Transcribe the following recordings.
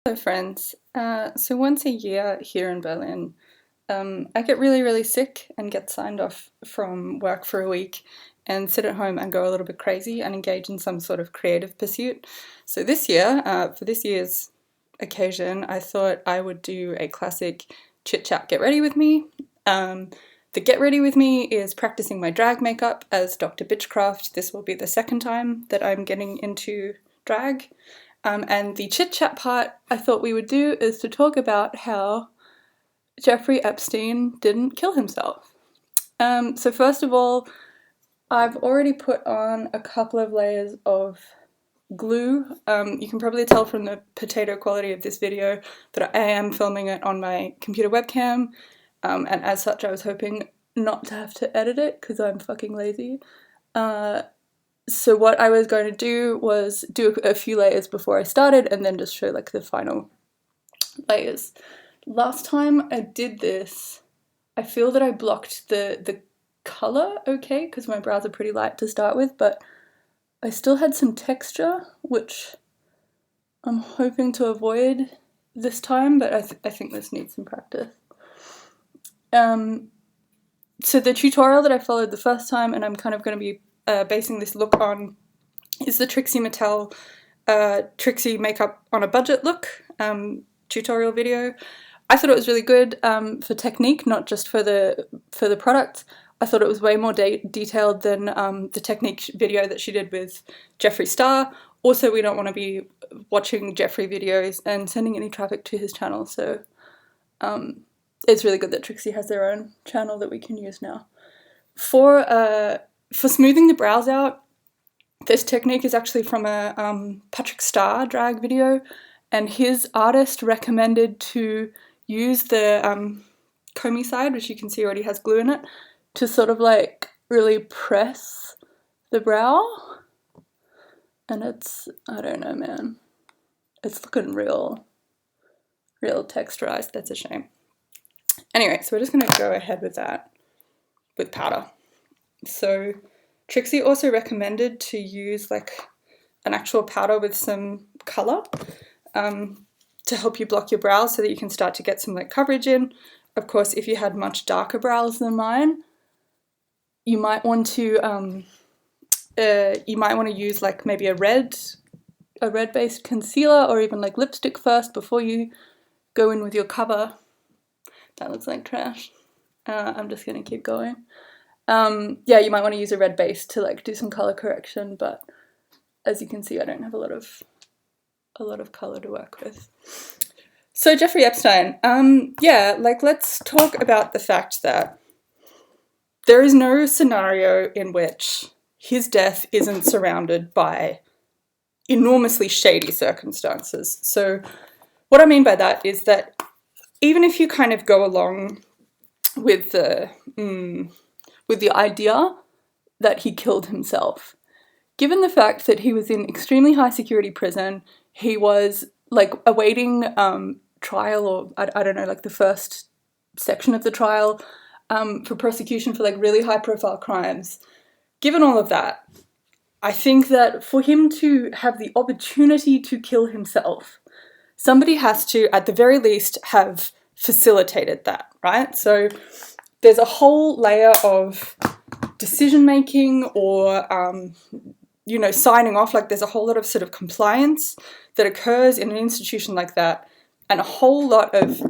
Hello friends. So once a year here in Berlin, I get really sick and get signed off from work for a week and sit at home and go a little bit crazy and engage in some sort of creative pursuit. So this year, for this year's occasion, I thought I would do a classic chit chat get ready with me. The get ready with me is practicing my drag makeup as Dr. Bitchcraft. This will be the second time that I'm getting into drag. And the chit chat part I thought we would do is to talk about how Jeffrey Epstein didn't kill himself. So first of all, I've already put on a couple of layers of glue. You can probably tell from the potato quality of this video that I am filming it on my computer webcam, and as such I was hoping not to have to edit it because I'm fucking lazy. So what I was going to do was do a few layers before I started and then just show like the final layers. Last time I did this, I feel that I blocked the color okay because my brows are pretty light to start with, but I still had some texture, which I'm hoping to avoid this time, but I think this needs some practice. So the tutorial that I followed the first time, and I'm kind of going to be basing this look on, is the Trixie Mattel Trixie Makeup on a Budget look tutorial video. I thought it was really good for technique, not just for the product. I thought it was way more detailed than the technique video that she did with Jeffree Star. Also, we don't want to be watching Jeffree videos and sending any traffic to his channel, so it's really good that Trixie has their own channel that we can use now. For smoothing the brows out, this technique is actually from a Patrick Star drag video, and his artist recommended to use the comey side, which you can see already has glue in it, to sort of like really press the brow. And it's, I don't know, man, it's looking real texturized. That's a shame. Anyway, so we're just gonna go ahead with that with powder. So Trixie also recommended to use like an actual powder with some colour to help you block your brows so that you can start to get some like coverage in. Of course, if you had much darker brows than mine, you might want to use like maybe a red-based concealer or even like lipstick first before you go in with your cover. That looks like trash. I'm just gonna keep going. Yeah, you might want to use a red base to like do some color correction, but as you can see, I don't have a lot of color to work with. So Jeffrey Epstein, yeah, like let's talk about the fact that there is no scenario in which his death isn't surrounded by enormously shady circumstances. So what I mean by that is that even if you kind of go along with the idea that he killed himself, given the fact that he was in extremely high security prison, he was like awaiting trial, or I don't know, like the first section of the trial for prosecution for like really high profile crimes. Given all of that, I think that for him to have the opportunity to kill himself, somebody has to, at the very least, have facilitated that, right? So there's a whole layer of decision making or, you know, signing off. Like there's a whole lot of sort of compliance that occurs in an institution like that, and a whole lot of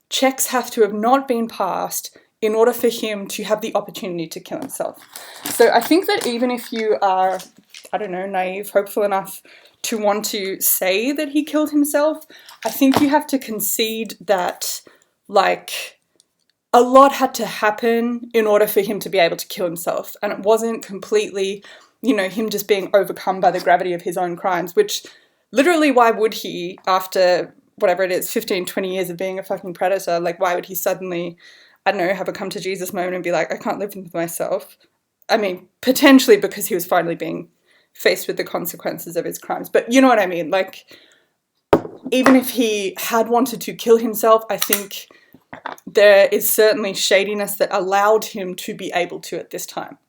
checks have to have not been passed in order for him to have the opportunity to kill himself. So I think that even if you are, I don't know, naive, hopeful enough to want to say that he killed himself, I think you have to concede that, like, a lot had to happen in order for him to be able to kill himself. And it wasn't completely, you know, him just being overcome by the gravity of his own crimes, which literally, why would he, after whatever it is, 15, 20 years of being a fucking predator, like why would he suddenly, I don't know, have a come to Jesus moment and be like, I can't live with myself? I mean, potentially because he was finally being faced with the consequences of his crimes. But you know what I mean? Like, even if he had wanted to kill himself, I think there is certainly shadiness that allowed him to be able to at this time.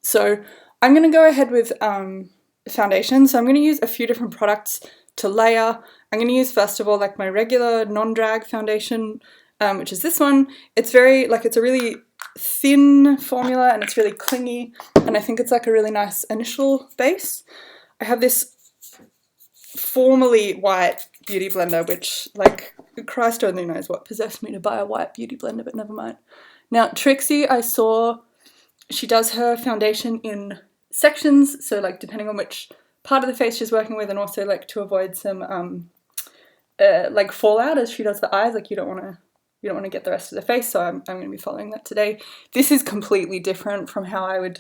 So I'm going to go ahead with foundation. So I'm going to use a few different products to layer I'm going to use first of all like my regular non-drag foundation, which is this one. It's very, like, it's a really thin formula and it's really clingy, and I think it's like a really nice initial base. I have this formerly white beauty blender, which, like, Christ only knows what possessed me to buy a white beauty blender, but never mind. Now, Trixie, I saw she does her foundation in sections, so like depending on which part of the face she's working with, and also like to avoid some like fallout as she does the eyes, like you don't want to get the rest of the face, so I'm going to be following that today. This is completely different from how I would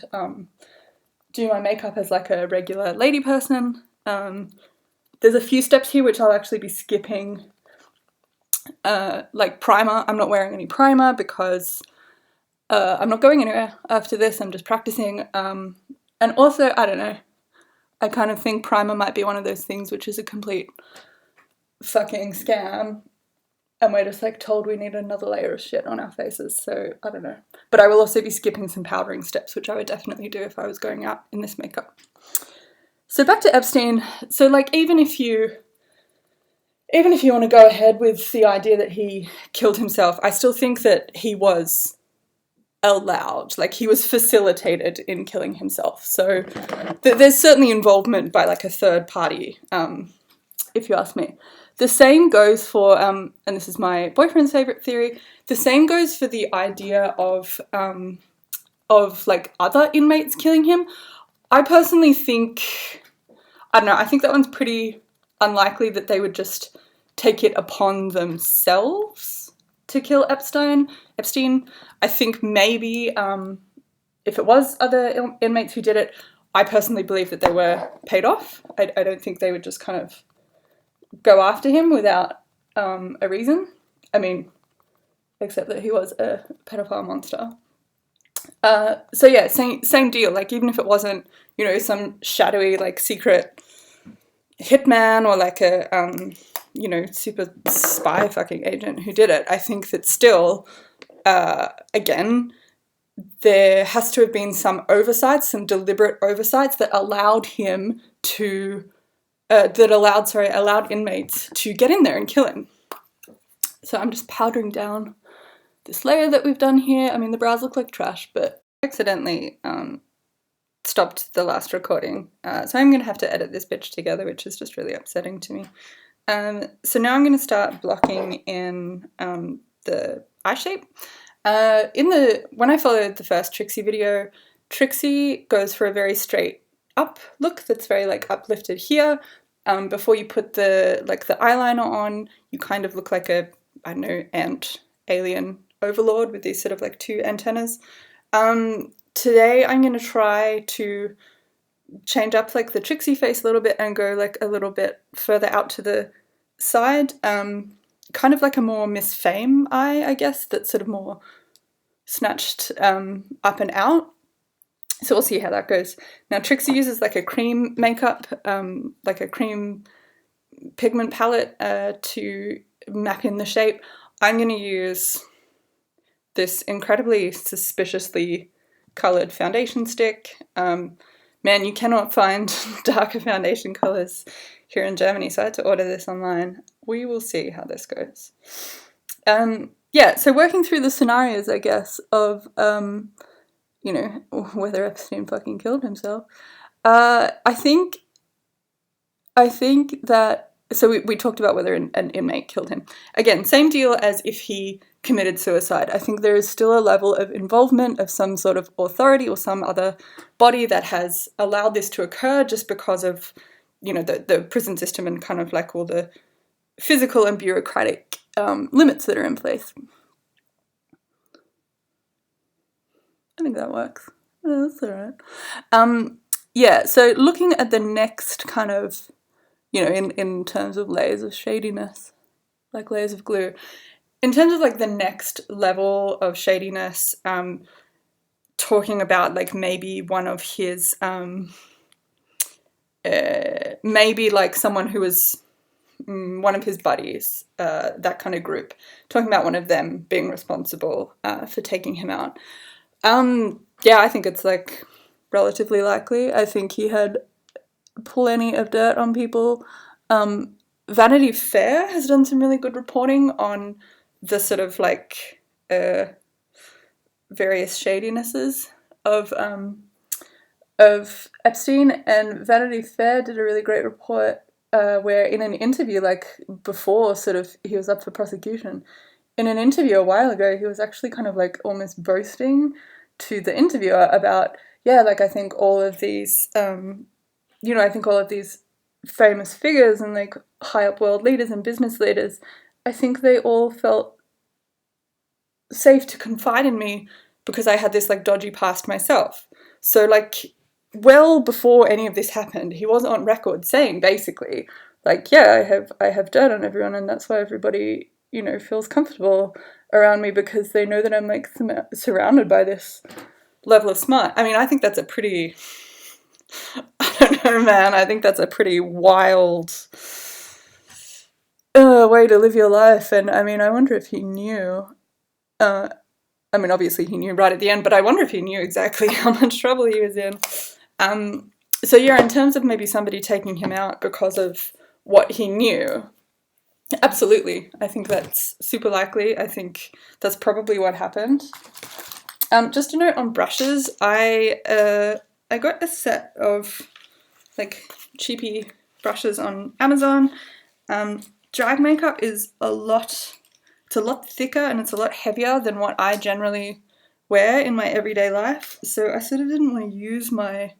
do my makeup as like a regular lady person. There's a few steps here which I'll actually be skipping. Like primer, I'm not wearing any primer because I'm not going anywhere after this, I'm just practicing. And also, I don't know, I kind of think primer might be one of those things which is a complete fucking scam, and we're just like told we need another layer of shit on our faces, so I don't know. But I will also be skipping some powdering steps, which I would definitely do if I was going out in this makeup. So back to Epstein. So like even if you want to go ahead with the idea that he killed himself, I still think that he was allowed, like he was facilitated in killing himself. So there's certainly involvement by like a third party, if you ask me. The same goes for, and this is my boyfriend's favorite theory, the same goes for the idea of like other inmates killing him. I personally think, I don't know, I think that one's pretty unlikely that they would just take it upon themselves to kill Epstein. I think maybe if it was other inmates who did it, I personally believe that they were paid off. I don't think they would just kind of go after him without a reason. I mean, except that he was a pedophile monster. So yeah, same deal. Like even if it wasn't, you know, some shadowy like secret hitman or like a you know, super spy fucking agent who did it, I think that still, again, there has to have been some oversights, some deliberate oversights that allowed him to, allowed inmates to get in there and kill him. So I'm just powdering down this layer that we've done here. I mean, the brows look like trash, but I accidentally stopped the last recording. So I'm going to have to edit this bitch together, which is just really upsetting to me. So now I'm going to start blocking in the eye shape. When I followed the first Trixie video, Trixie goes for a very straight up look that's very like uplifted here. Before you put the eyeliner on, you kind of look like a, I don't know, ant alien overlord with these sort of like two antennas. Today I'm going to try to change up like the Trixie face a little bit and go like a little bit further out to the side, kind of like a more Miss Fame eye, I guess, that's sort of more snatched up and out. So we'll see how that goes. Now Trixie uses like a cream makeup, like a cream pigment palette to map in the shape. I'm going to use this incredibly suspiciously coloured foundation stick. Man, you cannot find darker foundation colours here in Germany, so I had to order this online. We will see how this goes. Yeah, so working through the scenarios, I guess, of, you know, whether Epstein fucking killed himself. I think that, so we talked about whether an inmate killed him. Again, same deal as if he committed suicide. I think there is still a level of involvement of some sort of authority or some other body that has allowed this to occur just because of, you know, the prison system and kind of like all the physical and bureaucratic limits that are in place. I think that works. Oh, that's all right. Yeah, so looking at the next kind of, you know, in terms of layers of shadiness, like layers of glue, in terms of like the next level of shadiness, talking about like maybe one of his, maybe like someone who was one of his buddies, that kind of group, talking about one of them being responsible for taking him out. Yeah, I think it's like relatively likely. I think he had plenty of dirt on people. Vanity Fair has done some really good reporting on the sort of like various shadinesses of Epstein, and Vanity Fair did a really great report where in an interview, like before sort of he was up for prosecution, in an interview a while ago, he was actually kind of like almost boasting to the interviewer about, yeah, like I think all of these, I think all of these famous figures and like high up world leaders and business leaders, I think they all felt safe to confide in me because I had this like dodgy past myself. So like well before any of this happened, he was on record saying basically like, yeah, I have dirt on everyone, and that's why everybody, feels comfortable around me because they know that I'm like surrounded by this level of smart. I mean, I think that's a pretty, I don't know, man, I think that's a pretty wild way to live your life. And I mean, I wonder if he knew, I mean, obviously he knew right at the end, but I wonder if he knew exactly how much trouble he was in. So yeah, in terms of maybe somebody taking him out because of what he knew, absolutely. I think that's super likely. I think that's probably what happened. Just a note on brushes. I got a set of like cheapy brushes on Amazon. Drag makeup is it's a lot thicker and it's a lot heavier than what I generally wear in my everyday life. So I sort of didn't want to use my,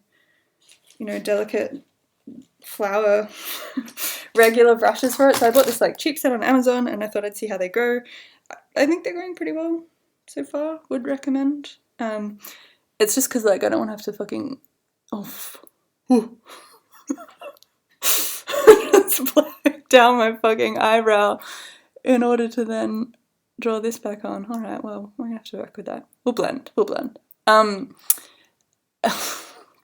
delicate flower regular brushes for it. So I bought this like cheap set on Amazon and I thought I'd see how they go. I think they're going pretty well so far. Would recommend. It's just because like I don't want to have to fucking just black down my fucking eyebrow in order to then draw this back on. All right, well, we're gonna have to work with that. We'll blend.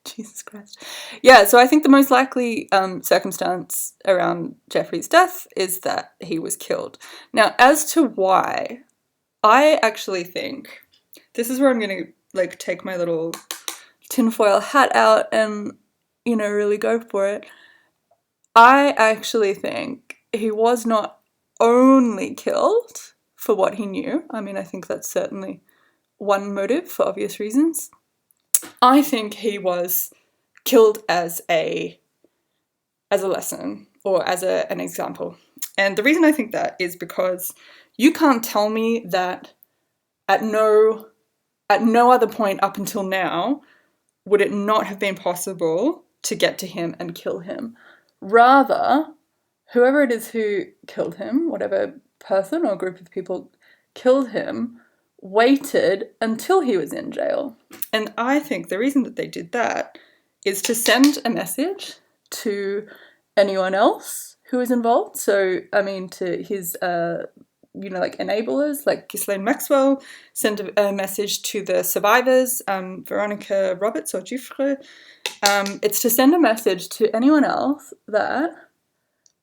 Jesus Christ. Yeah, so I think the most likely circumstance around Jeffrey's death is that he was killed. Now, as to why, I actually think, this is where I'm gonna like take my little tinfoil hat out and, really go for it. I actually think he was not only killed for what he knew. I mean, I think that's certainly one motive for obvious reasons. I think he was killed as a lesson or as an example. And the reason I think that is because you can't tell me that at no other point up until now would it not have been possible to get to him and kill him. Rather, whoever it is who killed him, whatever person or group of people killed him, waited until he was in jail. And I think the reason that they did that is to send a message to anyone else who was involved. So, I mean, to his, like enablers, like Ghislaine Maxwell, send a message to the survivors, Veronica Roberts or Giffre. It's to send a message to anyone else that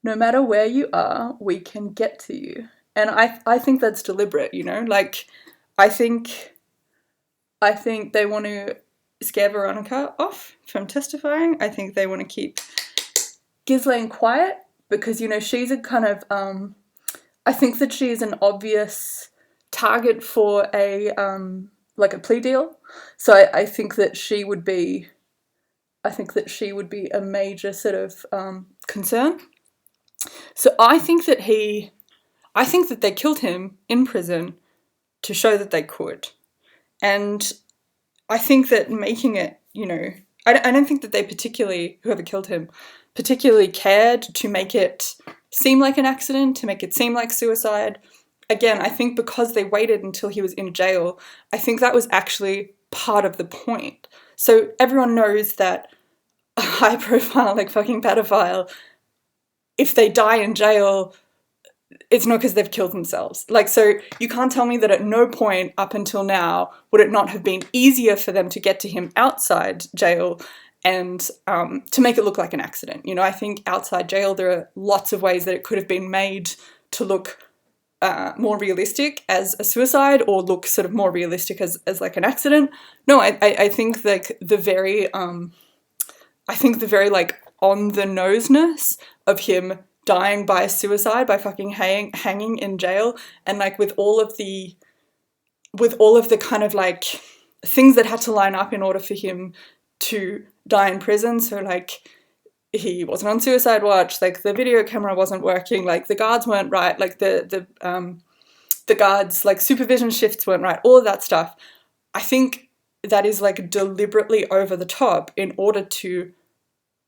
no matter where you are, we can get to you. And I think that's deliberate, like I think they want to scare Veronica off from testifying. I think they want to keep Ghislaine quiet because, she's a kind of, I think that she is an obvious target for a plea deal. So I think that she would be a major sort of concern. So I think that they killed him in prison to show that they could. And I think that making it, I don't think that they particularly, whoever killed him, particularly cared to make it seem like an accident, to make it seem like suicide. Again, I think because they waited until he was in jail, I think that was actually part of the point. So everyone knows that a high profile, like fucking pedophile, if they die in jail, it's not because they've killed themselves. Like, so you can't tell me that at no point up until now would it not have been easier for them to get to him outside jail and to make it look like an accident. I think outside jail there are lots of ways that it could have been made to look more realistic as a suicide or look sort of more realistic as like an accident. No, I think like the very like on the noseness of him dying by suicide, by fucking hanging in jail, and like with all of the kind of like things that had to line up in order for him to die in prison. So like he wasn't on suicide watch, like the video camera wasn't working, like the guards weren't right, like the guards like supervision shifts weren't right, all of that stuff. I think that is like deliberately over the top in order to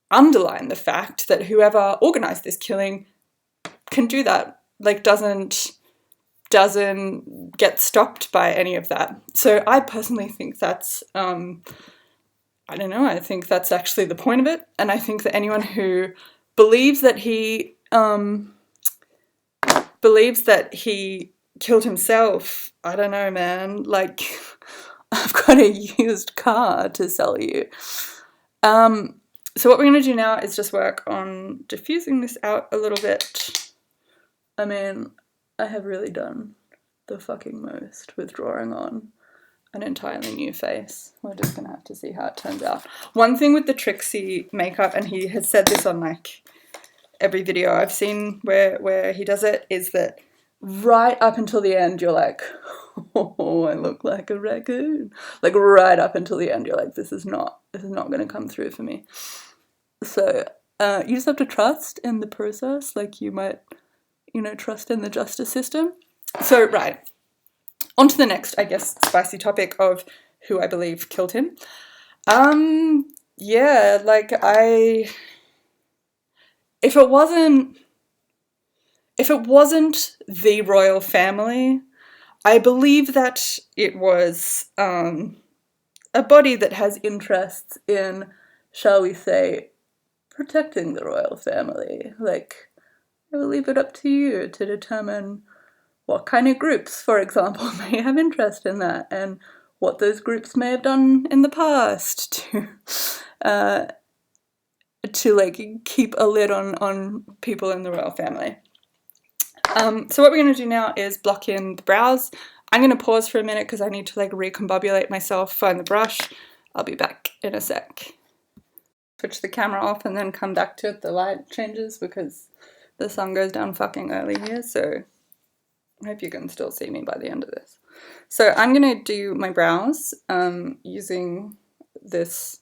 underline the fact that whoever organized this killing can do that, like doesn't get stopped by any of that. So I personally think that's I don't know, I think that's actually the point of it, and I think that anyone who believes that he killed himself, I don't know, man, like I've got a used car to sell you. So what we're going to do now is just work on diffusing this out a little bit. I mean, I have really done the fucking most with drawing on an entirely new face. We're just going to have to see how it turns out. One thing with the Trixie makeup, and he has said this on like every video I've seen where he does it, is that right up until the end you're like, oh, I look like a raccoon. Like right up until the end you're like, this is not going to come through for me. So you just have to trust in the process, like you might, you know, trust in the justice system. So right, on to the next, I guess, spicy topic of who I believe killed him. Yeah, like if it wasn't the royal family, I believe that it was a body that has interests in, shall we say, protecting the royal family. Like, I will leave it up to you to determine what kind of groups, for example, may have interest in that, and what those groups may have done in the past to like keep a lid on people in the royal family. So what we're going to do now is block in the brows. I'm going to pause for a minute because I need to like recombobulate myself, find the brush. I'll be back in a sec. Switch the camera off and then come back to it. The light changes because the sun goes down fucking early here, so I hope you can still see me by the end of this. So I'm going to do my brows using this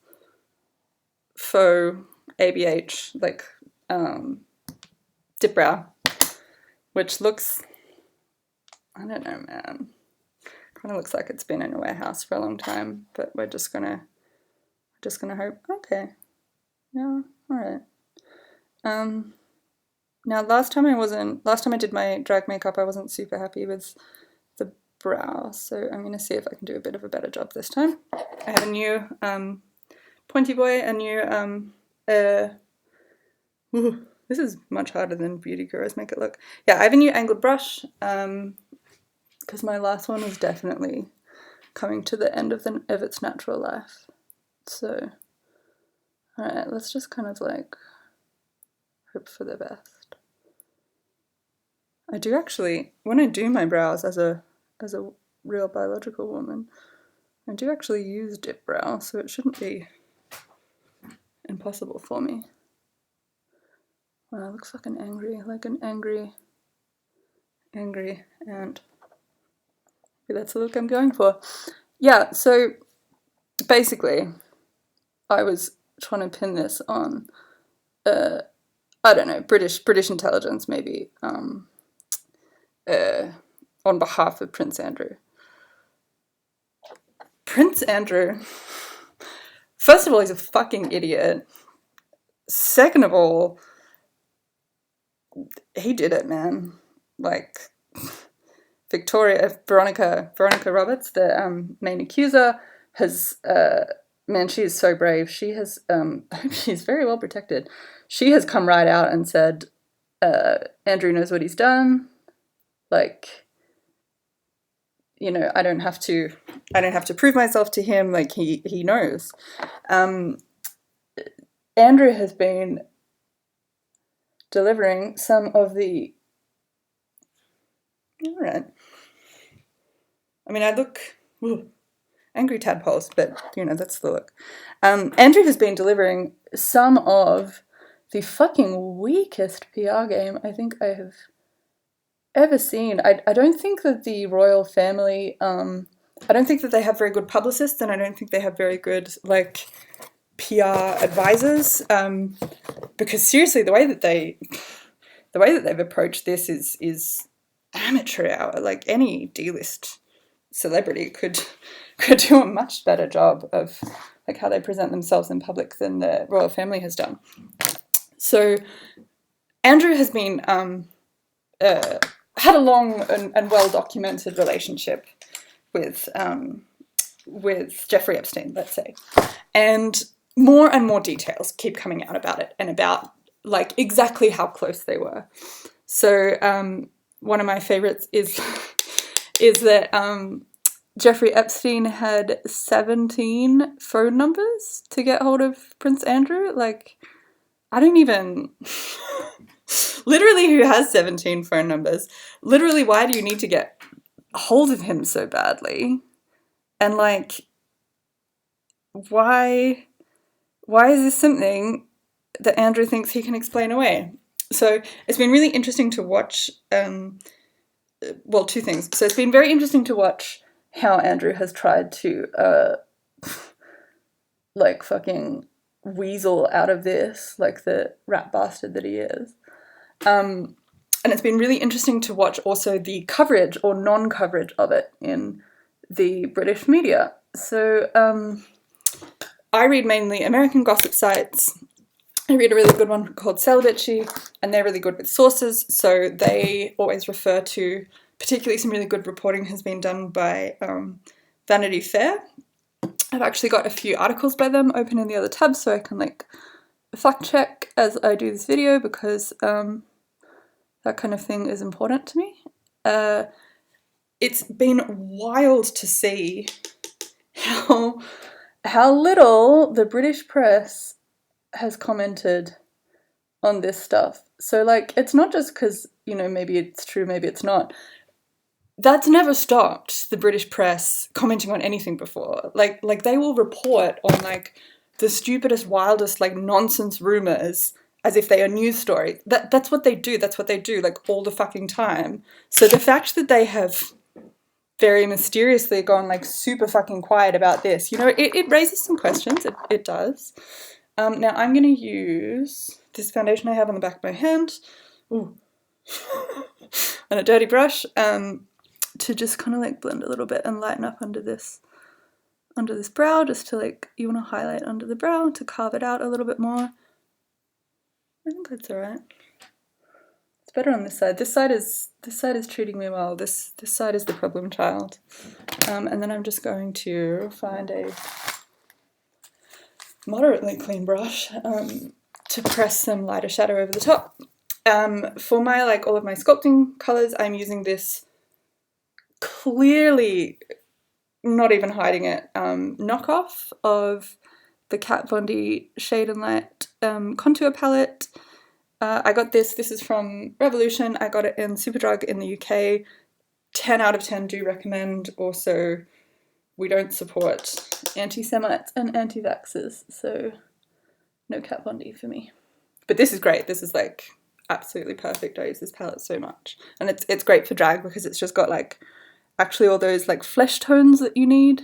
faux ABH like dip brow, which looks, I don't know, man, kind of looks like it's been in a warehouse for a long time, but we're just gonna hope. Okay, yeah, all right. Now last time I did my drag makeup, I wasn't super happy with the brow, so I'm gonna see if I can do a bit of a better job this time. I have a new pointy boy, a new this is much harder than Beauty Gurus make it look. Yeah, I have a new angled brush because my last one was definitely coming to the end of its natural life. So, alright, let's just kind of like hope for the best. I do actually, when I do my brows as a real biological woman, I do actually use dip brow, so it shouldn't be impossible for me. Wow, looks like an angry ant. Maybe that's the look I'm going for. Yeah, so basically, I was trying to pin this on, I don't know, British intelligence maybe, on behalf of Prince Andrew. Prince Andrew, first of all, he's a fucking idiot. Second of all, he did it, man. Like, Veronica Roberts, the main accuser, has, man, she is so brave. She has, she's very well protected. She has come right out and said, Andrew knows what he's done. Like, you know, I don't have to prove myself to him. Like, he knows. Andrew has been delivering some of the, all right. I mean, I look angry tadpoles, but you know, that's the look. Andrew has been delivering some of the fucking weakest PR game I think I have ever seen. I don't think that the royal family, I don't think that they have very good publicists, and I don't think they have very good, like, PR advisors, because seriously, the way that they've approached this is amateur hour. Like, any D-list celebrity could do a much better job of, like, how they present themselves in public than the royal family has done. So Andrew has been had a long and well documented relationship with Jeffrey Epstein, let's say, and more details keep coming out about it and about, like, exactly how close they were. So one of my favorites is that Jeffrey Epstein had 17 phone numbers to get hold of Prince Andrew. Like, I don't even... Literally, who has 17 phone numbers? Literally, why do you need to get hold of him so badly? And, like, why is this something that Andrew thinks he can explain away? So it's been really interesting to watch, well, two things. So it's been very interesting to watch how Andrew has tried to, like, fucking weasel out of this, like the rat bastard that he is. And it's been really interesting to watch also the coverage or non-coverage of it in the British media. So I read mainly American gossip sites. I read a really good one called Celibacy, and they're really good with sources, so they always refer to, particularly some really good reporting has been done by Vanity Fair. I've actually got a few articles by them open in the other tab so I can, like, fact check as I do this video, because that kind of thing is important to me. It's been wild to see how little the British press has commented on this stuff. So, like, it's not just because, you know, maybe it's true, maybe it's not. That's never stopped the British press commenting on anything before. Like they will report on, like, the stupidest, wildest, like, nonsense rumors as if they are news stories. That's what they do. That's what they do, like, all the fucking time. So the fact that they have very mysteriously gone, like, super fucking quiet about this, you know, it raises some questions. It does. Now I'm going to use this foundation I have on the back of my hand, ooh, and a dirty brush, to just kind of, like, blend a little bit and lighten up under this brow, just to, like, you want to highlight under the brow to carve it out a little bit more. I think that's alright. It's better on this side. This side is treating me well. This side is the problem child. And then I'm just going to find a moderately clean brush to press some lighter shadow over the top. For my, like, all of my sculpting colours, I'm using this clearly, not even hiding it, knockoff of the Kat Von D Shade and Light contour palette. I got this is from Revolution. I got it in Superdrug in the UK. 10 out of 10 do recommend. Also, we don't support anti-Semites and anti-vaxxers, so no Kat Von D for me. But this is great. This is, like, absolutely perfect. I use this palette so much. And it's great for drag because it's just got, like, actually all those, like, flesh tones that you need.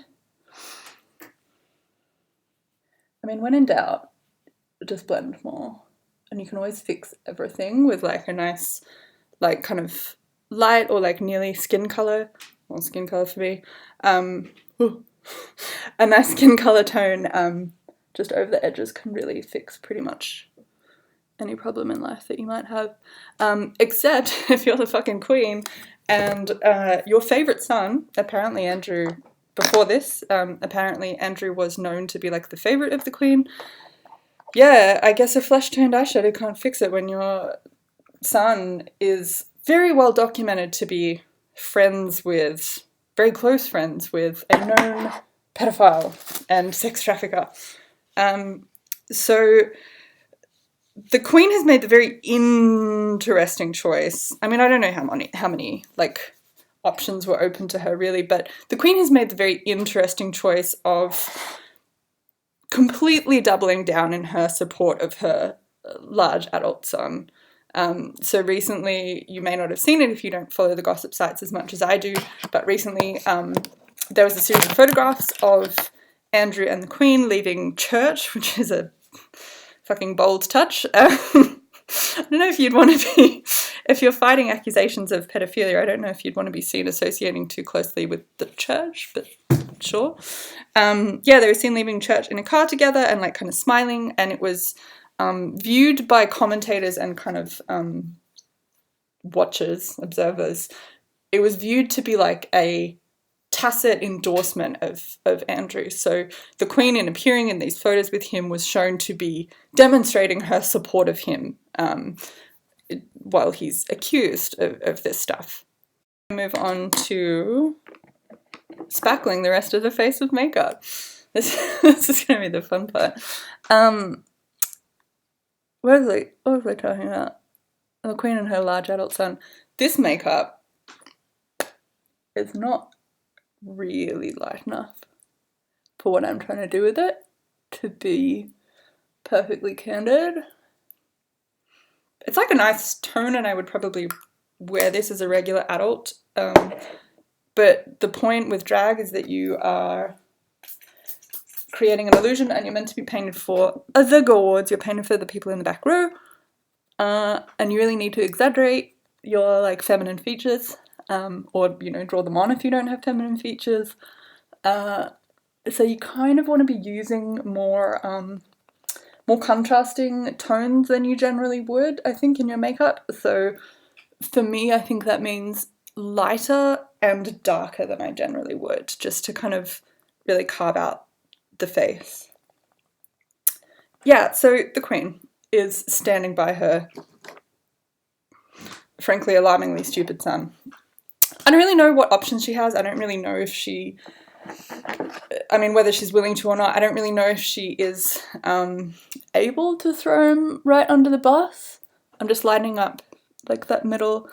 I mean, when in doubt, just blend more. And you can always fix everything with, like, a nice, like, kind of light or, like, nearly skin color. Well, skin color for me. A nice skin color tone just over the edges can really fix pretty much any problem in life that you might have. Except if you're the fucking queen and your favourite son, apparently Andrew, before this, apparently Andrew was known to be, like, the favourite of the queen. Yeah, I guess a flesh-toned eyeshadow can't fix it when your son is very well documented to be very close friends with a known pedophile and sex trafficker. So the Queen has made the very interesting choice. I mean, I don't know how many like options were open to her really, but the Queen has made the very interesting choice of completely doubling down in her support of her large adult son. So recently, you may not have seen it if you don't follow the gossip sites as much as I do, but recently there was a series of photographs of Andrew and the Queen leaving church, which is a fucking bold touch. I don't know if you'd want to be, if you're fighting accusations of pedophilia, I don't know if you'd want to be seen associating too closely with the church, but sure. Yeah, they were seen leaving church in a car together and like kind of smiling, and it was viewed by commentators and kind of watchers, observers, it was viewed to be like a tacit endorsement of Andrew. So the Queen, in appearing in these photos with him, was shown to be demonstrating her support of him while he's accused of this stuff. Move on to spackling the rest of the face with makeup. This is going to be the fun part. What was I talking about? The Queen and her large adult son. This makeup is not really light enough for what I'm trying to do with it, to be perfectly candid. It's like a nice tone, and I would probably wear this as a regular adult. But the point with drag is that you are creating an illusion, and you're meant to be painted for the gods. You're painted for the people in the back row, and you really need to exaggerate your like feminine features, or you know, draw them on if you don't have feminine features. So you kind of want to be using more contrasting tones than you generally would, I think, in your makeup. So for me, I think that means lighter and darker than I generally would, just to kind of really carve out the face. Yeah, so the Queen is standing by her, frankly, alarmingly stupid son. I don't really know what options she has. I don't really know if she, I mean, whether she's willing to or not. I don't really know if she is able to throw him right under the bus. I'm just lighting up like that middle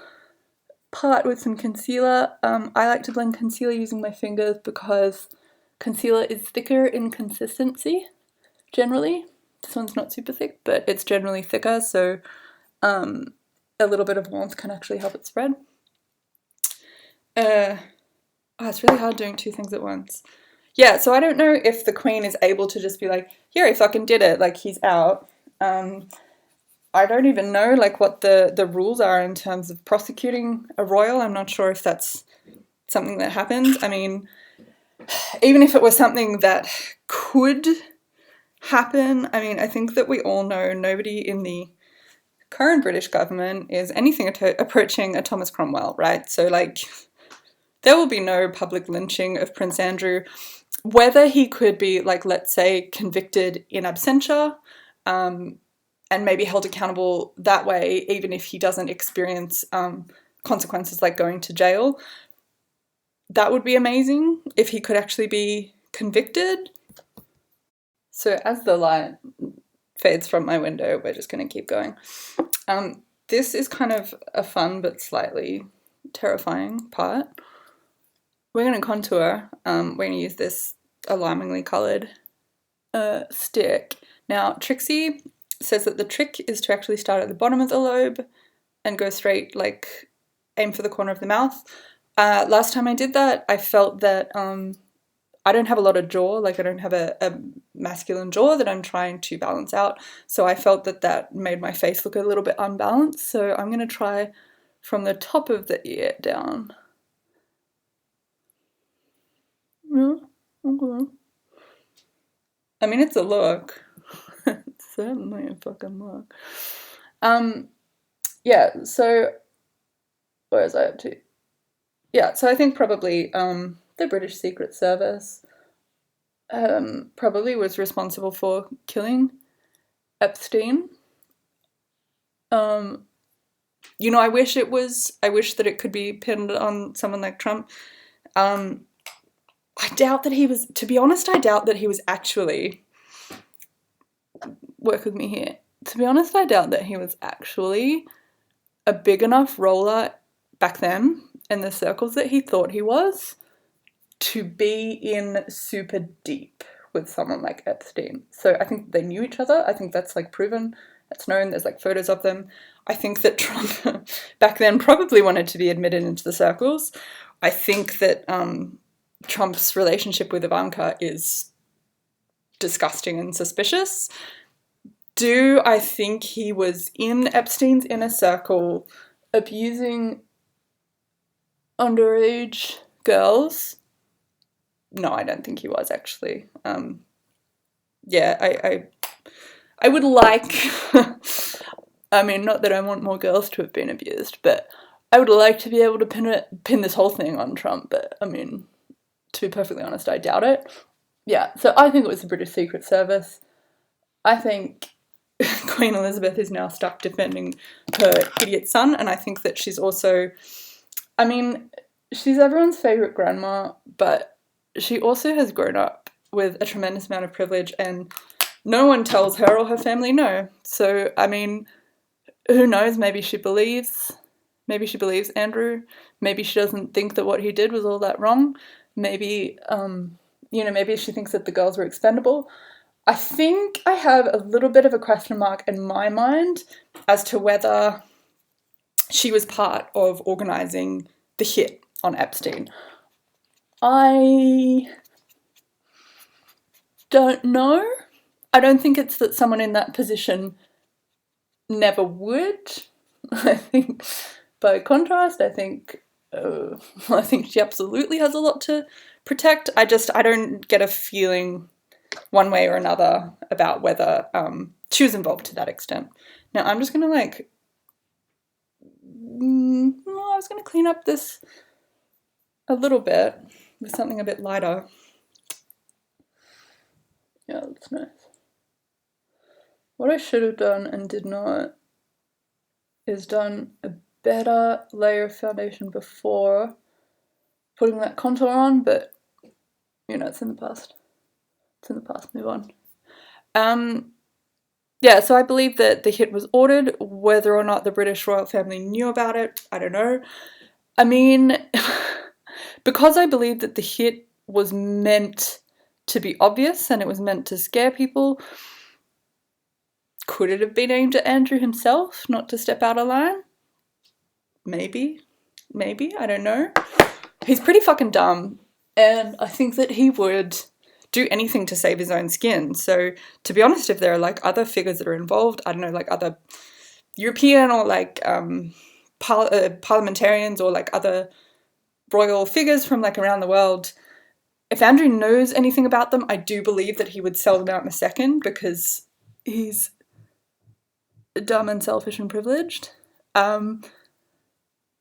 part with some concealer. I like to blend concealer using my fingers because concealer is thicker in consistency, generally. This one's not super thick, but it's generally thicker, so a little bit of warmth can actually help it spread. It's really hard doing two things at once. Yeah, so I don't know if the Queen is able to just be like, yeah, he fucking did it, like he's out. I don't even know like what the rules are in terms of prosecuting a royal. I'm not sure if that's something that happens. I mean, even if it was something that could happen, I mean, I think that we all know nobody in the current British government is anything approaching a Thomas Cromwell, right? So like, there will be no public lynching of Prince Andrew. Whether he could be, like, let's say, convicted in absentia, and maybe held accountable that way, even if he doesn't experience consequences like going to jail, that would be amazing if he could actually be convicted. So as the light fades from my window, we're just going to keep going. This is kind of a fun but slightly terrifying part. We're going to contour. We're going to use this alarmingly coloured stick. Now, Trixie says that the trick is to actually start at the bottom of the lobe and go straight, like, aim for the corner of the mouth. Last time I did that, I felt that I don't have a lot of jaw, like I don't have a masculine jaw that I'm trying to balance out, so I felt that that made my face look a little bit unbalanced, so I'm going to try from the top of the ear down. Yeah, okay. I mean, it's a look. It's certainly a fucking look. Yeah, so where was I up to? Yeah, so I think probably the British Secret Service probably was responsible for killing Epstein. You know, I wish that it could be pinned on someone like Trump. I doubt that he was, to be honest, I doubt that he was actually, work with me here, to be honest, I doubt that he was actually a big enough roller back then in the circles that he thought he was to be in super deep with someone like Epstein. So I think they knew each other. I think that's like proven. That's known. There's like photos of them. I think that Trump back then probably wanted to be admitted into the circles. I think that Trump's relationship with Ivanka is disgusting and suspicious. Do I think he was in Epstein's inner circle abusing underage girls? No, I don't think he was, actually. Yeah, I would like, I mean, not that I want more girls to have been abused, but I would like to be able to pin this whole thing on Trump, but I mean, to be perfectly honest, I doubt it. Yeah, so I think it was the British Secret Service. I think Queen Elizabeth is now stuck defending her idiot son, and I think that she's also, I mean, she's everyone's favourite grandma, but she also has grown up with a tremendous amount of privilege, and no one tells her or her family no. So, I mean, who knows, maybe she believes Andrew. Maybe she doesn't think that what he did was all that wrong. Maybe, maybe she thinks that the girls were expendable. I think I have a little bit of a question mark in my mind as to whether she was part of organising the hit on Epstein. I don't know. I don't think it's that someone in that position never would. I think, by contrast, I think she absolutely has a lot to protect. I don't get a feeling one way or another about whether she was involved to that extent. Now I'm just gonna I was gonna clean up this a little bit with something a bit lighter. Yeah, that's nice. What I should have done and did not is done a better layer of foundation before putting that contour on, but it's in the past. It's in the past, move on. Yeah, so I believe that the hit was ordered. Whether or not the British royal family knew about it, I don't know. I mean, because I believe that the hit was meant to be obvious and it was meant to scare people, could it have been aimed at Andrew himself, not to step out of line? Maybe, I don't know. He's pretty fucking dumb, and I think that he would do anything to save his own skin. So, to be honest, if there are like other figures that are involved, I don't know, like other European or like parliamentarians or like other royal figures from like around the world, if Andrew knows anything about them, I do believe that he would sell them out in a second because he's dumb and selfish and privileged.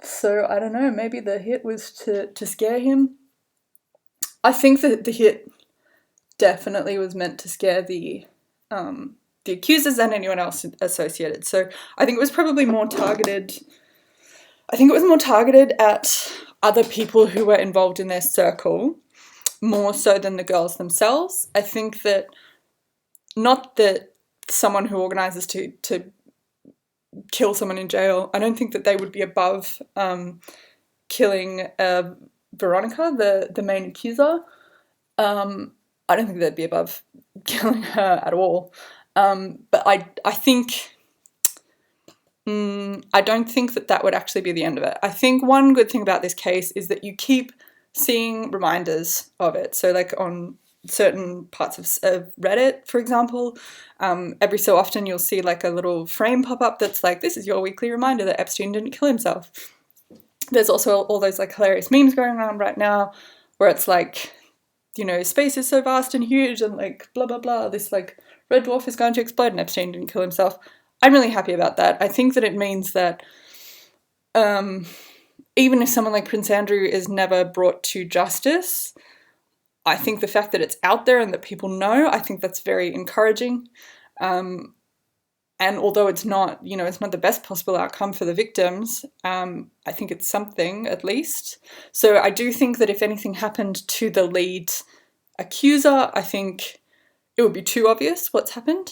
So I don't know, maybe the hit was to scare him. I think that the hit definitely was meant to scare the accusers and anyone else associated. So I think it was probably more targeted. I think it was more targeted at other people who were involved in their circle, more so than the girls themselves. I think that not that someone who organises to kill someone in jail, I don't think that they would be above killing Veronica, the main accuser. I don't think they'd be above killing her at all. But I think, I don't think that would actually be the end of it. I think one good thing about this case is that you keep seeing reminders of it. So like on certain parts of Reddit, for example, every so often you'll see like a little frame pop up that's like, this is your weekly reminder that Epstein didn't kill himself. There's also all those like hilarious memes going around right now where it's like, space is so vast and huge and like blah blah blah, this like red dwarf is going to explode and Epstein didn't kill himself. I'm really happy about that. I think that it means that even if someone like Prince Andrew is never brought to justice, I think the fact that it's out there and that people know, I think that's very encouraging. And although it's not, it's not the best possible outcome for the victims, I think it's something at least. So I do think that if anything happened to the lead accuser, I think it would be too obvious what's happened.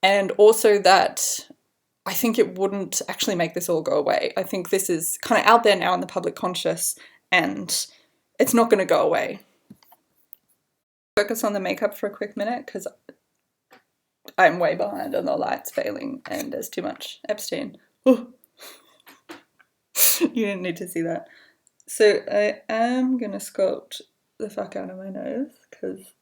And also that I think it wouldn't actually make this all go away. I think this is kind of out there now in the public conscious and it's not going to go away. Focus on the makeup for a quick minute because I'm way behind and the light's failing and there's too much Epstein. Oh. You didn't need to see that. So I am gonna sculpt the fuck out of my nose because,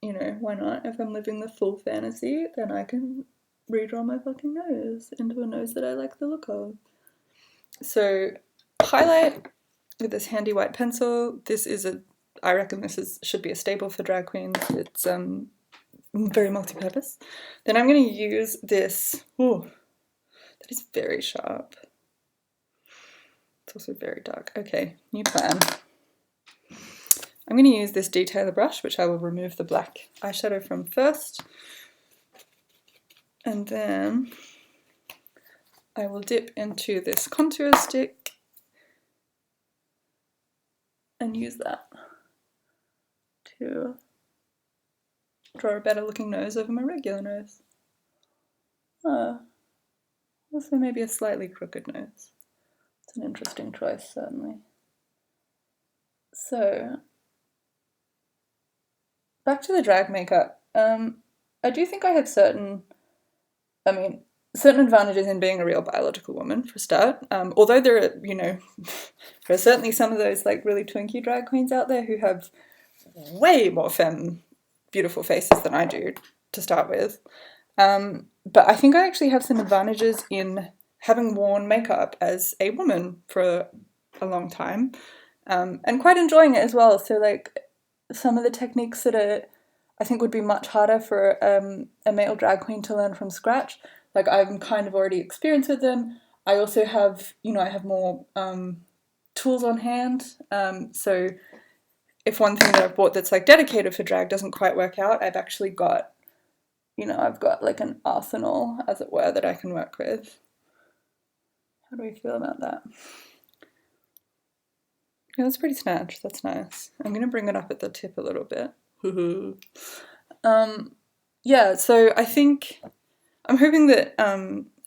you know, why not? If I'm living the full fantasy, then I can redraw my fucking nose into a nose that I like the look of. So highlight with this handy white pencil. I reckon this should be a staple for drag queens. It's very multi-purpose. Then I'm going to use this. Oh, that is very sharp. It's also very dark. Okay, new plan. I'm going to use this detailer brush, which I will remove the black eyeshadow from first. And then I will dip into this contour stick and use that to draw a better looking nose over my regular nose. Also maybe a slightly crooked nose. It's an interesting choice, certainly. So, back to the drag makeup. I do think I have certain advantages in being a real biological woman, for a start. Although there are, there are certainly some of those like really twinky drag queens out there who have way more femme, beautiful faces than I do, to start with. But I think I actually have some advantages in having worn makeup as a woman for a long time, and quite enjoying it as well. So like some of the techniques that I think would be much harder for a male drag queen to learn from scratch, like I'm kind of already experienced with them. I also have, I have more tools on hand. So if one thing that I've bought that's like dedicated for drag doesn't quite work out, I've actually got, I've got like an arsenal, as it were, that I can work with. How do we feel about that? Yeah, that's pretty snatched. That's nice. I'm going to bring it up at the tip a little bit. Yeah, so I think I'm hoping that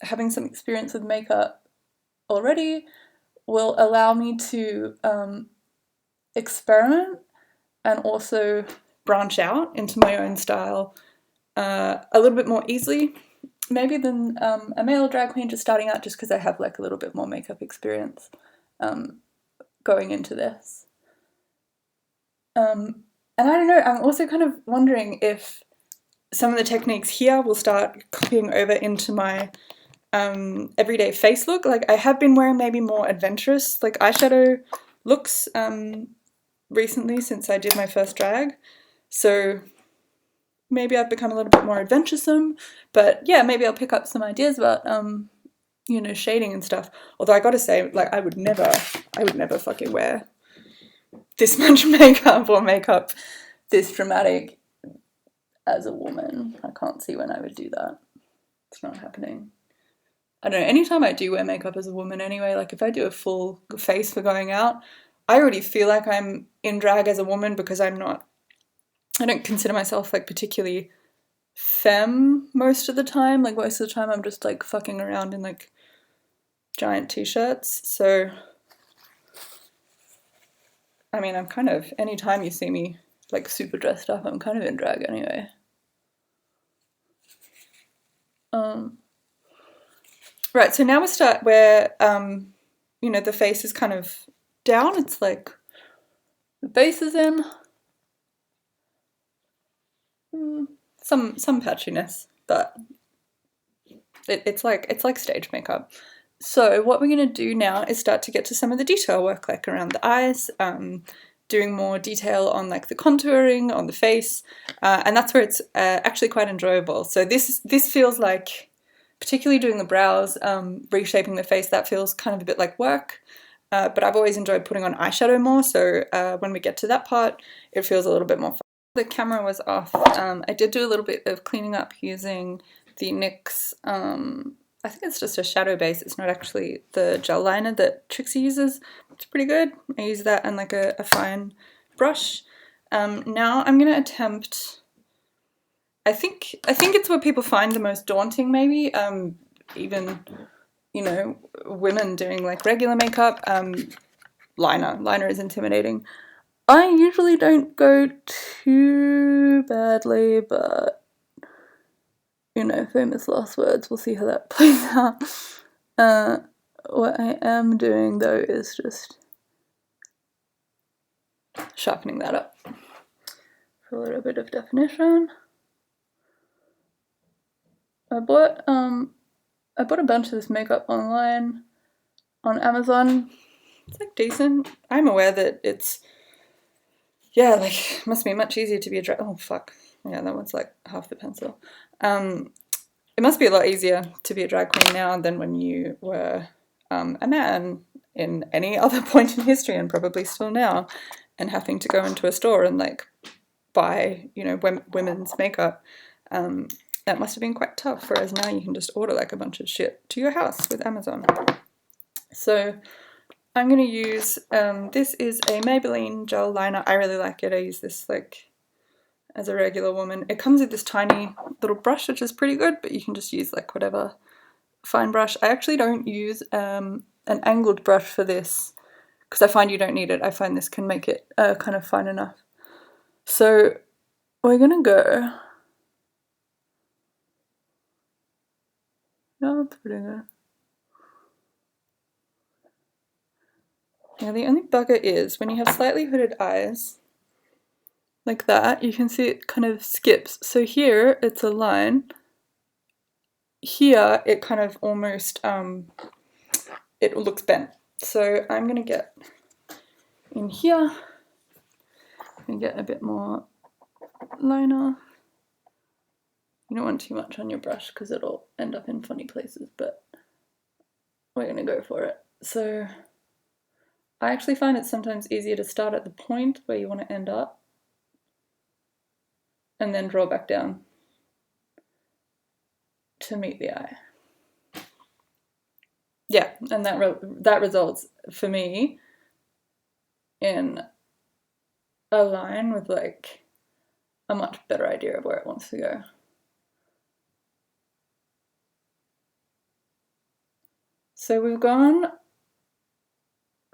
having some experience with makeup already will allow me to experiment and also branch out into my own style a little bit more easily, maybe than a male drag queen just starting out, just because I have like a little bit more makeup experience going into this. And I don't know, I'm also kind of wondering if some of the techniques here will start copying over into my everyday face look. Like I have been wearing maybe more adventurous like eyeshadow looks recently since I did my first drag. So maybe I've become a little bit more adventuresome, but yeah, maybe I'll pick up some ideas about shading and stuff. Although I gotta say, like I would never fucking wear this much makeup or makeup this dramatic as a woman. I can't see when I would do that. It's not happening. I don't know, anytime I do wear makeup as a woman anyway, like if I do a full face for going out, I already feel like I'm in drag as a woman because I don't consider myself like particularly femme most of the time. Like most of the time I'm just like fucking around in like giant t-shirts. So I mean, I'm kind of, anytime you see me like super dressed up, I'm kind of in drag anyway. Right, so now we start where, the face is kind of down. It's like the base is in. Some patchiness, but it's like stage makeup. So what we're going to do now is start to get to some of the detail work, like around the eyes, doing more detail on like the contouring on the face, and that's where it's actually quite enjoyable. So this feels like, particularly doing the brows, reshaping the face, that feels kind of a bit like work, but I've always enjoyed putting on eyeshadow more, so when we get to that part, it feels a little bit more fun. The camera was off. I did do a little bit of cleaning up using the NYX, I think it's just a shadow base, it's not actually the gel liner that Trixie uses. It's pretty good. I use that and like a fine brush. Now I'm going to attempt, I think it's what people find the most daunting maybe, even, women doing like regular makeup. Liner is intimidating. I usually don't go too badly, but you know, famous last words. We'll see how that plays out. What I am doing though is just sharpening that up for a little bit of definition. I bought a bunch of this makeup online on Amazon. It's like decent. I'm aware that it's, yeah, like must be much easier to be a drag. Oh fuck, yeah, that one's like half the pencil. It must be a lot easier to be a drag queen now than when you were a man in any other point in history, and probably still now, and having to go into a store and like buy, you know, women's makeup. That must have been quite tough, whereas now you can just order like a bunch of shit to your house with Amazon. So I'm going to use, this is a Maybelline gel liner. I really like it. I use this like as a regular woman. It comes with this tiny little brush, which is pretty good, but you can just use like whatever fine brush. I actually don't use an angled brush for this because I find you don't need it. I find this can make it kind of fine enough. So we're gonna go. No, that's pretty good. Yeah, the only bugger is when you have slightly hooded eyes, like that, you can see it kind of skips. So here it's a line. Here it kind of almost, it looks bent. So I'm gonna get in here and get a bit more liner. You don't want too much on your brush because it'll end up in funny places, but we're gonna go for it. So I actually find it sometimes easier to start at the point where you want to end up and then draw back down to meet the eye. Yeah, and that results for me in a line with like a much better idea of where it wants to go. So we've gone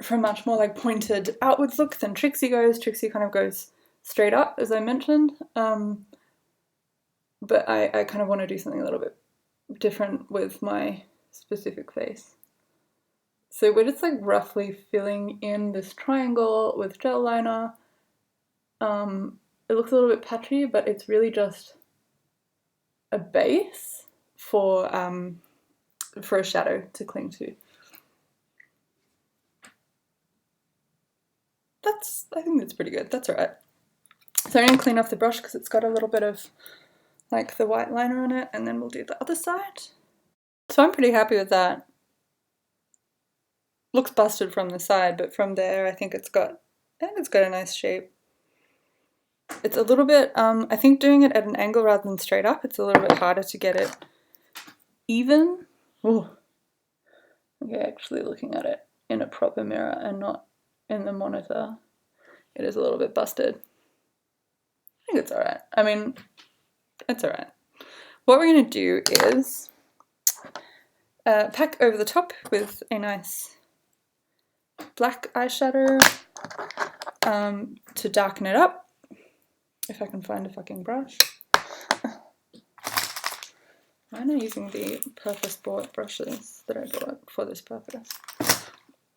from much more like pointed outwards look than Trixie goes. Trixie kind of goes straight up, as I mentioned, but I kind of want to do something a little bit different with my specific face. So we're just like roughly filling in this triangle with gel liner. It looks a little bit patchy, but it's really just a base for a shadow to cling to. I think that's pretty good. That's all right. So I'm going to clean off the brush because it's got a little bit of like the white liner on it, and then we'll do the other side. So I'm pretty happy with that. Looks busted from the side, but from there I think it's got a nice shape. It's a little bit, I think doing it at an angle rather than straight up, it's a little bit harder to get it even. Ooh. Okay, actually looking at it in a proper mirror and not in the monitor, it is a little bit busted. I think it's alright. I mean, it's alright. What we're going to do is pack over the top with a nice black eyeshadow to darken it up. If I can find a fucking brush. I'm not using the purpose-bought brushes that I bought for this purpose.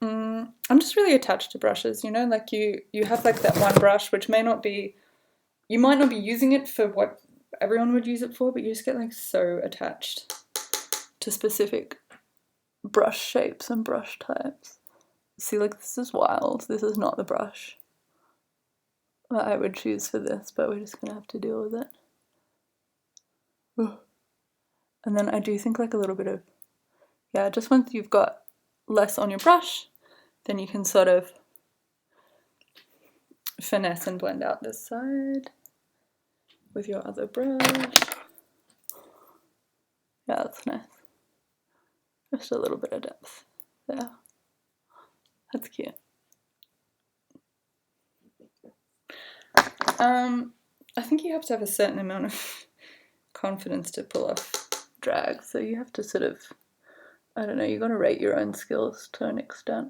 I'm just really attached to brushes, you know, like you have like that one brush which may not be, you might not be using it for what everyone would use it for, but you just get like so attached to specific brush shapes and brush types. See, like this is wild. This is not the brush that I would choose for this, but we're just gonna have to deal with it. Ugh. And then I do think like a little bit of, yeah, just once you've got less on your brush, then you can sort of finesse and blend out this side with your other brush. Yeah, that's nice. Just a little bit of depth there. That's cute. I think you have to have a certain amount of confidence to pull off drag, so you have to sort of, I don't know, you gotta rate your own skills to an extent.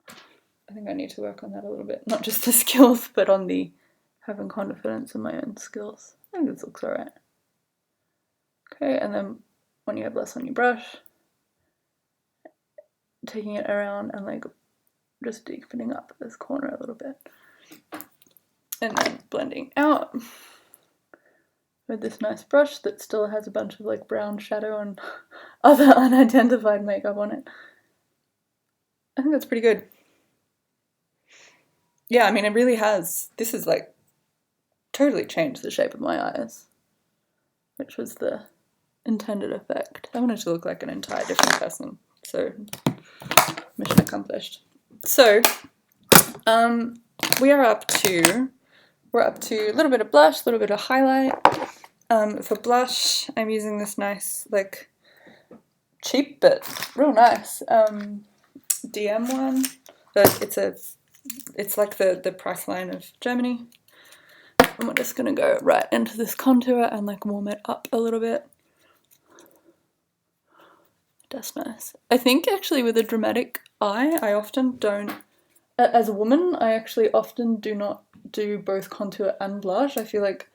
I think I need to work on that a little bit, not just the skills, but on the having confidence in my own skills. I think this looks alright. Okay, and then when you have less on your brush, taking it around and like just deepening up this corner a little bit. And then blending out with this nice brush that still has a bunch of like brown shadow and other unidentified makeup on it. I think that's pretty good. Yeah, I mean, it really has. This has like totally changed the shape of my eyes, which was the intended effect. I wanted to look like an entire different person, so mission accomplished. So, we're up to a little bit of blush, a little bit of highlight. For blush, I'm using this nice, like, cheap but real nice DM one. It's like the price line of Germany. And we're just gonna go right into this contour and like warm it up a little bit. That's nice. I think actually with a dramatic eye, I often don't, as a woman, I actually often do not do both contour and blush. I feel like,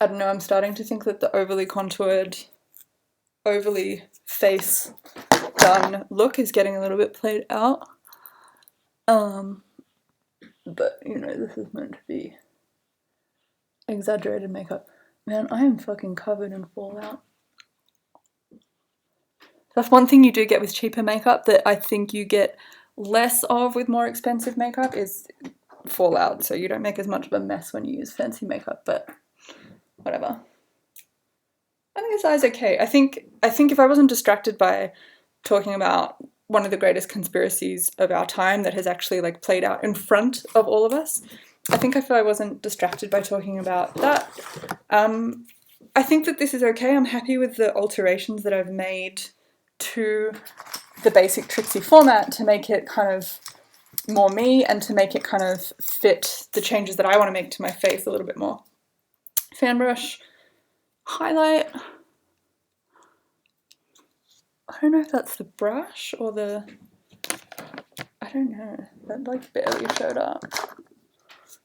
I don't know, I'm starting to think that the overly contoured, overly face done look is getting a little bit played out. But, you know, this is meant to be exaggerated makeup. Man, I am fucking covered in fallout. That's one thing you do get with cheaper makeup that I think you get less of with more expensive makeup is fallout. So you don't make as much of a mess when you use fancy makeup, but whatever. I think this eye's okay. I think if I wasn't distracted by talking about one of the greatest conspiracies of our time that has actually like played out in front of all of us, I think if I wasn't distracted by talking about that, I think that this is okay. I'm happy with the alterations that I've made to the basic Trixie format to make it kind of more me and to make it kind of fit the changes that I want to make to my face a little bit more. Fan brush, highlight. I don't know if that's the brush or the, I don't know, that like barely showed up. I'm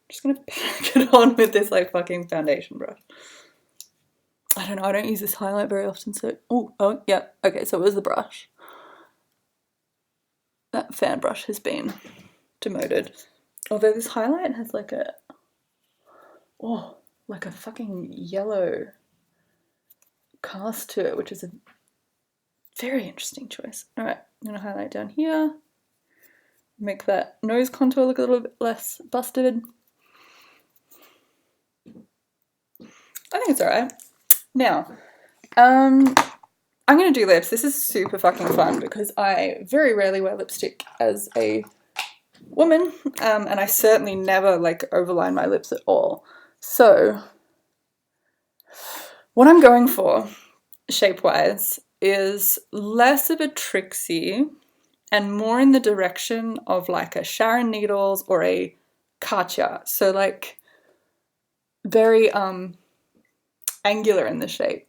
just gonna pack it on with this like fucking foundation brush. I don't know, I don't use this highlight very often, so, oh, yeah, okay, so it was the brush. That fan brush has been demoted. Although this highlight has like a, like a fucking yellow cast to it, which is a very interesting choice. All right, I'm gonna highlight down here, make that nose contour look a little bit less busted. I think it's all right. Now, I'm gonna do lips. This is super fucking fun because I very rarely wear lipstick as a woman, and I certainly never like overline my lips at all. So what I'm going for, shape-wise, is less of a Trixie and more in the direction of like a Sharon Needles or a Katya. So like very angular in the shape.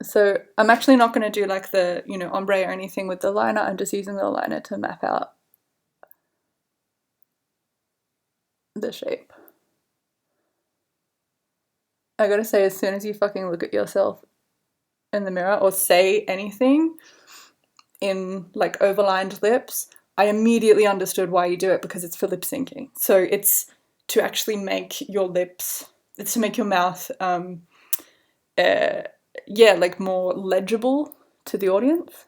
So I'm actually not going to do like the, you know, ombre or anything with the liner. I'm just using the liner to map out the shape. I gotta say, as soon as you fucking look at yourself in the mirror or say anything in like overlined lips, I immediately understood why you do it, because it's for lip syncing. So it's to actually make your lips, it's to make your mouth, yeah, like more legible to the audience.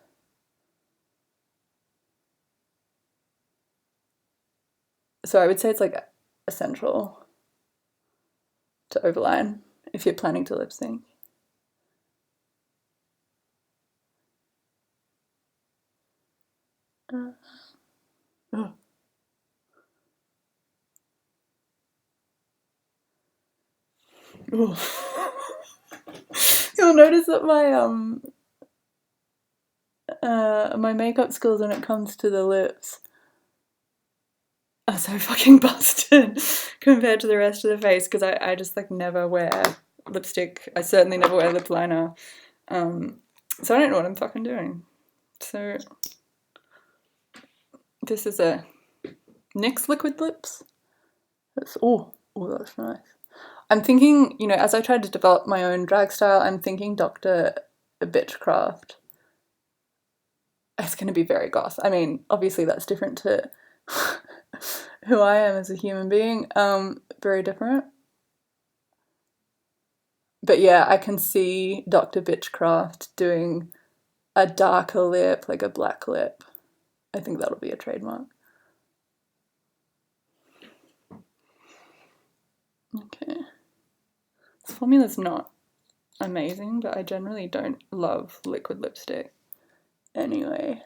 So I would say it's like essential to overline if you're planning to lip sync. Oh. You'll notice that my makeup skills when it comes to the lips are so fucking busted compared to the rest of the face, because I just like never wear lipstick. I certainly never wear lip liner. So I don't know what I'm fucking doing. So this is a NYX liquid lips. That's, oh, that's nice. I'm thinking, you know, as I tried to develop my own drag style, I'm thinking Dr. Bitchcraft. It's going to be very goth. I mean, obviously that's different to who I am as a human being. Very different. But yeah, I can see Dr. Bitchcraft doing a darker lip, like a black lip. I think that'll be a trademark. Okay. This formula's not amazing, but I generally don't love liquid lipstick anyway.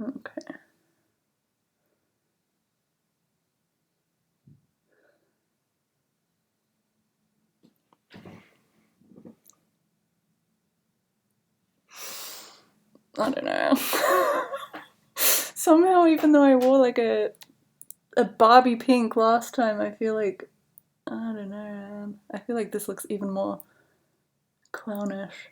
Okay. I don't know. Somehow, even though I wore like a Barbie pink last time, I feel like, I don't know, man. I feel like this looks even more clownish.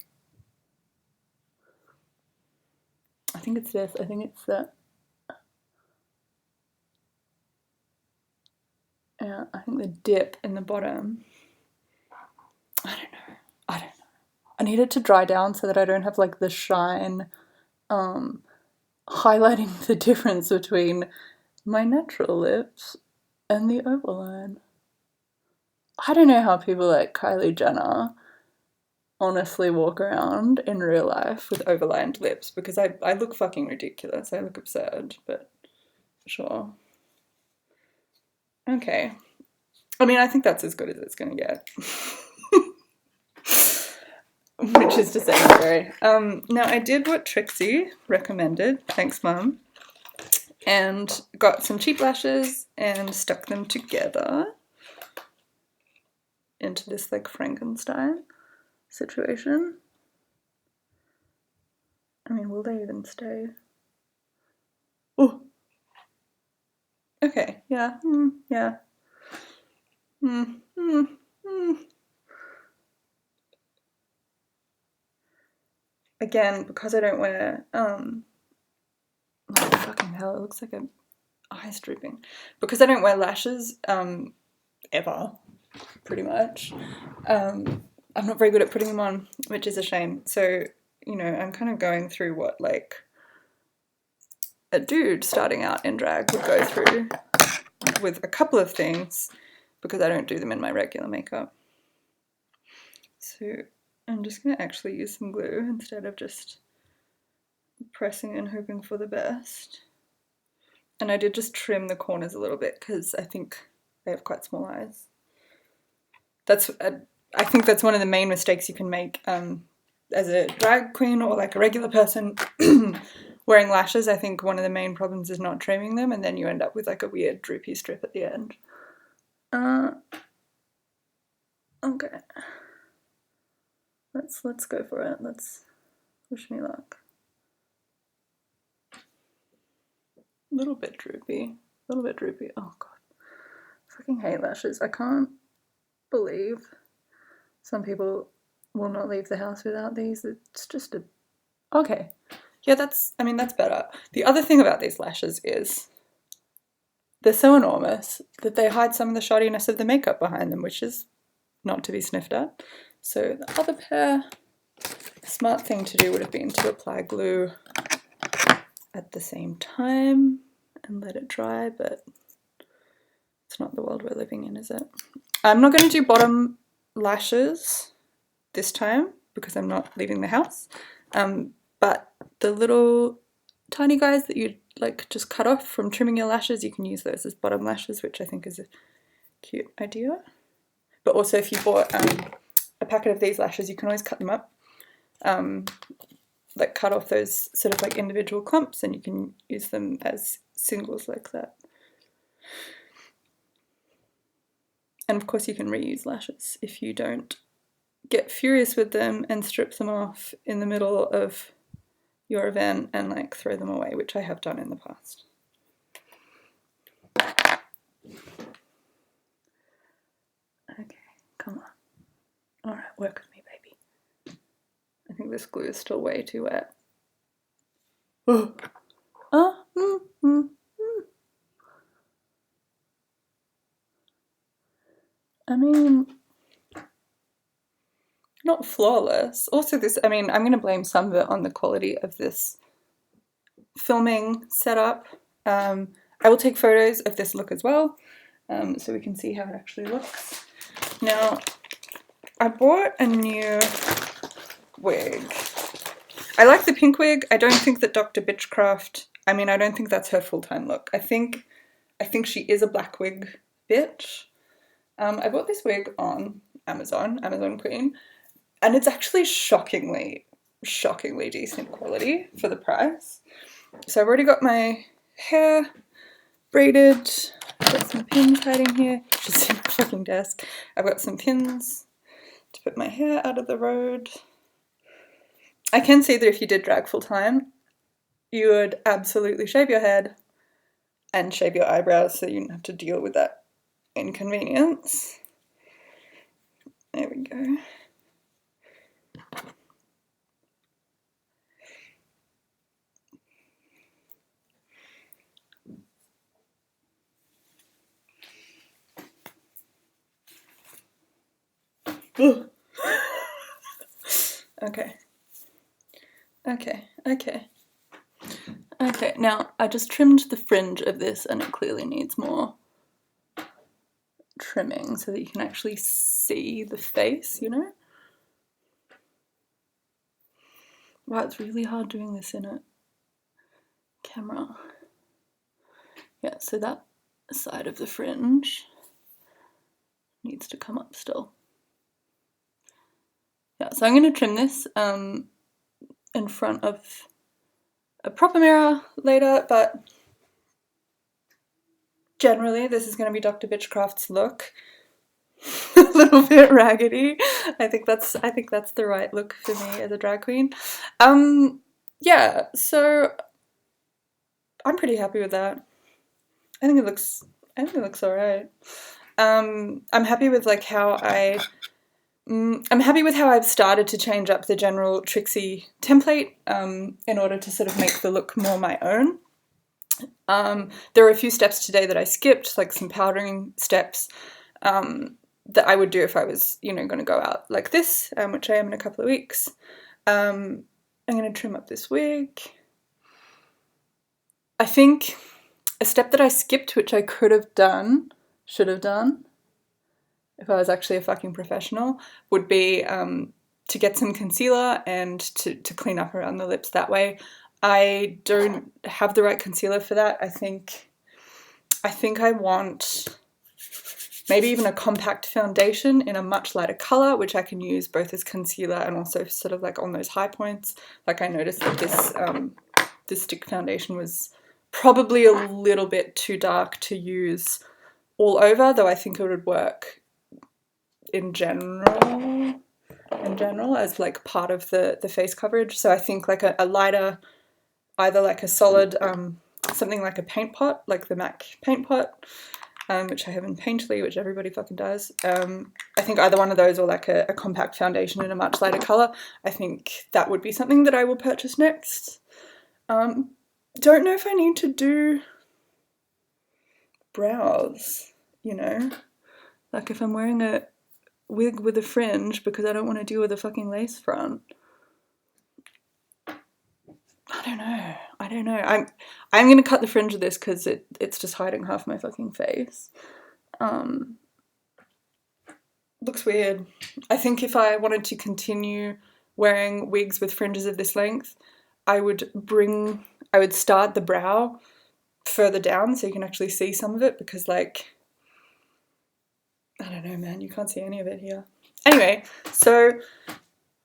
I think it's this. I think it's that. Yeah, I think the dip in the bottom. I don't know. I need it to dry down so that I don't have like the shine highlighting the difference between my natural lips and the overline. I don't know how people like Kylie Jenner honestly walk around in real life with overlined lips, because I look fucking ridiculous. I look absurd, but sure. Okay. I mean, I think that's as good as it's going to get. Which is to say, very. Now, I did what Trixie recommended. Thanks, Mum. And got some cheap lashes and stuck them together into this like Frankenstein situation. I mean, will they even stay? Oh. Okay, yeah, yeah. Again, because I don't wear, oh, fucking hell, it looks like an eyes drooping. Because I don't wear lashes, ever, pretty much, I'm not very good at putting them on, which is a shame. So, you know, I'm kind of going through what, like, a dude starting out in drag would go through with a couple of things, because I don't do them in my regular makeup. So I'm just going to actually use some glue instead of just pressing and hoping for the best. And I did just trim the corners a little bit because I think they have quite small eyes. I think that's one of the main mistakes you can make as a drag queen or like a regular person wearing lashes. I think one of the main problems is not trimming them, and then you end up with like a weird droopy strip at the end. Okay. Let's go for it. Let's wish me luck. A little bit droopy. Oh god. I fucking hate lashes. I can't believe some people will not leave the house without these. It's just a... Okay. Yeah, that's better. The other thing about these lashes is they're so enormous that they hide some of the shoddiness of the makeup behind them, which is not to be sniffed at. So the other pair, the smart thing to do would have been to apply glue at the same time and let it dry, but it's not the world we're living in, is it? I'm not going to do bottom lashes this time because I'm not leaving the house, but the little tiny guys that you like just cut off from trimming your lashes, you can use those as bottom lashes, which I think is a cute idea. But also if you bought a packet of these lashes, you can always cut them up, like cut off those sort of like individual clumps, and you can use them as singles like that. And of course you can reuse lashes if you don't get furious with them and strip them off in the middle of your event and like throw them away, which I have done in the past. Okay, come on. Alright, work with me, baby. I think this glue is still way too wet. I mean, not flawless. Also this, I mean, I'm going to blame some of it on the quality of this filming setup. I will take photos of this look as well, so we can see how it actually looks. Now, I bought a new wig. I like the pink wig. I don't think that Dr. Bitchcraft, I mean, I don't think that's her full-time look. I think she is a black wig bitch. I bought this wig on Amazon Queen, and it's actually shockingly decent quality for the price. So I've already got my hair braided, got some pins hiding here, just in my fucking desk. I've got some pins to put my hair out of the road. I can see that if you did drag full time, you would absolutely shave your head and shave your eyebrows so you don't have to deal with that inconvenience. There we go. Okay, now I just trimmed the fringe of this and it clearly needs more trimming so that you can actually see the face, you know? Wow, it's really hard doing this in a camera. Yeah, so that side of the fringe needs to come up still. Yeah, so I'm going to trim this in front of a proper mirror later, but generally this is going to be Dr. Bitchcraft's look. A little bit raggedy. I think that's the right look for me as a drag queen. Yeah, so I'm pretty happy with that. I think it looks alright. I'm happy with like how I'm happy with how I've started to change up the general Trixie template in order to sort of make the look more my own. There are a few steps today that I skipped, like some powdering steps that I would do if I was, you know, going to go out like this, which I am in a couple of weeks. I'm going to trim up this wig. I think a step that I skipped, which I should have done, if I was actually a fucking professional, would be to get some concealer and to clean up around the lips that way. I don't have the right concealer for that. I think I want maybe even a compact foundation in a much lighter colour, which I can use both as concealer and also sort of like on those high points. Like I noticed that this stick foundation was probably a little bit too dark to use all over, though I think it would work in general as like part of the face coverage. So I think like a lighter, either like a solid something like a paint pot, like the MAC paint pot, which I have in Painterly, which everybody fucking does. I think either one of those or like a compact foundation in a much lighter colour. I think that would be something that I will purchase next. Don't know if I need to do brows, you know? Like if I'm wearing a wig with a fringe because I don't want to deal with a fucking lace front. I don't know. I'm gonna cut the fringe of this because it's just hiding half my fucking face. Looks weird. I think if I wanted to continue wearing wigs with fringes of this length, I would start the brow further down so you can actually see some of it, because like, I don't know, man, you can't see any of it here. Anyway, so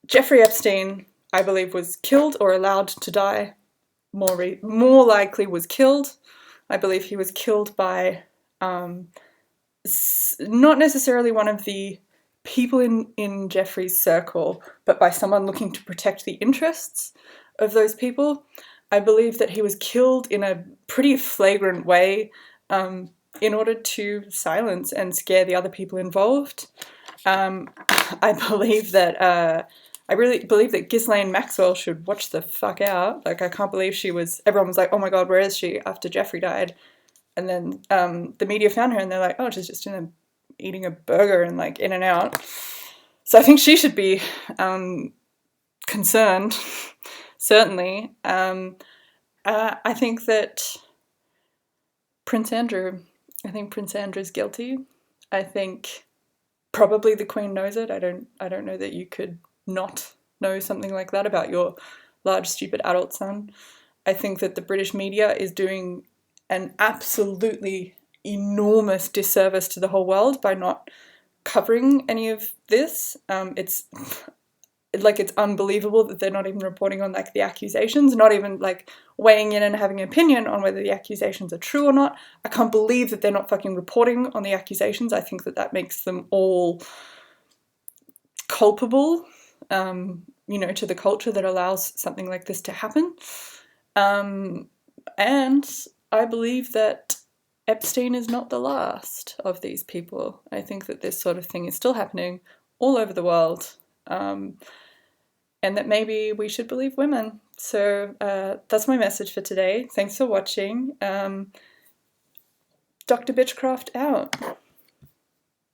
Jeffrey Epstein, I believe, was killed or allowed to die. More likely was killed. I believe he was killed by not necessarily one of the people in Jeffrey's circle, but by someone looking to protect the interests of those people. I believe that he was killed in a pretty flagrant way in order to silence and scare the other people involved. I believe that I really believe that Ghislaine Maxwell should watch the fuck out. Like, I can't believe everyone was like, oh my god, where is she after Jeffrey died? And then the media found her and they're like, oh, she's just eating a burger and like in and out. So I think she should be concerned, certainly. I think that Prince Andrew's guilty. I think probably the Queen knows it. I don't know that you could not know something like that about your large, stupid adult son. I think that the British media is doing an absolutely enormous disservice to the whole world by not covering any of this. It's unbelievable that they're not even reporting on like the accusations, not even like weighing in and having an opinion on whether the accusations are true or not. I can't believe that they're not fucking reporting on the accusations. I think that makes them all culpable, to the culture that allows something like this to happen. And I believe that Epstein is not the last of these people. I think that this sort of thing is still happening all over the world. And that maybe we should believe women. So that's my message for today. Thanks for watching. Dr. Bitchcraft out.